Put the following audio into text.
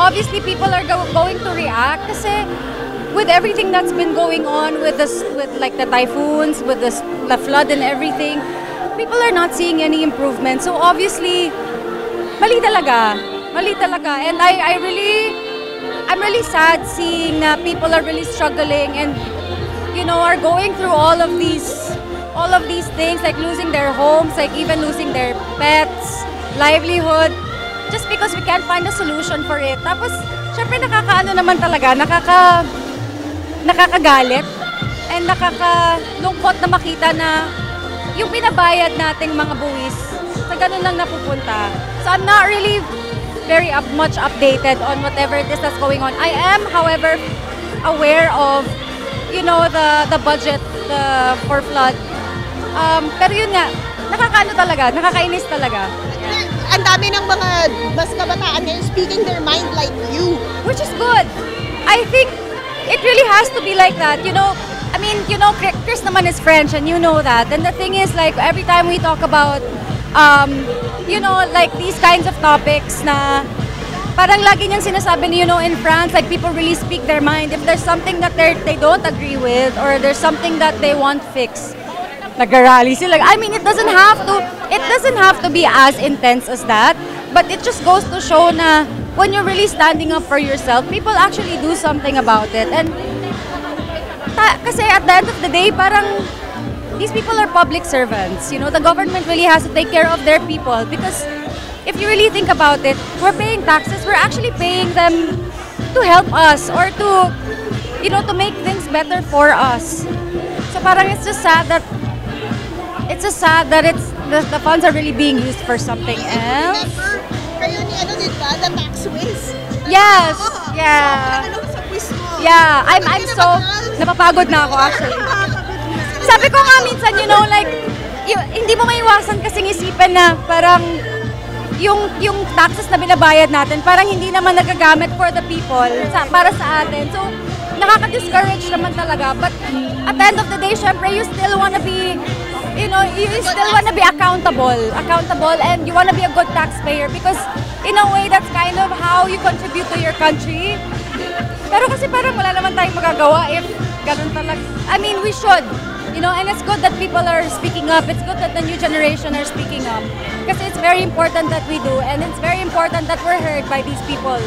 obviously people are going to react kasi with everything that's been going on with like the typhoons, with the flood and everything, people are not seeing any improvement. So obviously, mali talaga. And I'm really sad seeing na people are really struggling and are going through all of these things, like losing their homes, like even losing their pets, livelihood, just because we can't find a solution for it. Tapos, syempre nakakaano naman talaga, nakakagalit and nakakalungkot na makita na yung pinabayad nating mga buwis sa ganun lang napupunta. So I'm not really very much updated on whatever it is that's going on. I am, however, aware of the budget for flood. Pero yun nga, nakakainis talaga. Ang dami ng mga mas kabataan ngayon speaking their mind like you. Which is good. I think it really has to be like that. I mean, Chris naman is French and you know that. And the thing is, like, every time we talk about, like these kinds of topics na parang lagi niyang sinasabi na, in France, like people really speak their mind. If there's something that they don't agree with or there's something that they want fixed, nag-rally sila. I mean, it doesn't have to be as intense as that, but it just goes to show na when you're really standing up for yourself, people actually do something about it. And kasi at the end of the day, parang these people are public servants. The government really has to take care of their people because if you really think about it, we're paying taxes. We're actually paying them to help us or to make things better for us. So parang it's just sad that the funds are really being used for something else. Remember, kayo ni diba? The tax whiz. Yes. Yeah. Sa quiz mo. Yeah. I'm so napapagod na ako actually. Sabi ko nga minsan, like hindi mo maiwasan kasing isipin na parang yung taxes na binabayad natin parang hindi naman nagagamit for the people, para sa atin. So nakaka-discourage naman talaga. But at the end of the day, syempre, you still wanna be accountable and you wanna be a good taxpayer because in a way, that's kind of how you contribute to your country. Pero kasi parang wala naman tayong magagawa if ganun talaga. I mean, we should. And it's good that people are speaking up. It's good that the new generation are speaking up. Because it's very important that we do, and it's very important that we're heard by these people.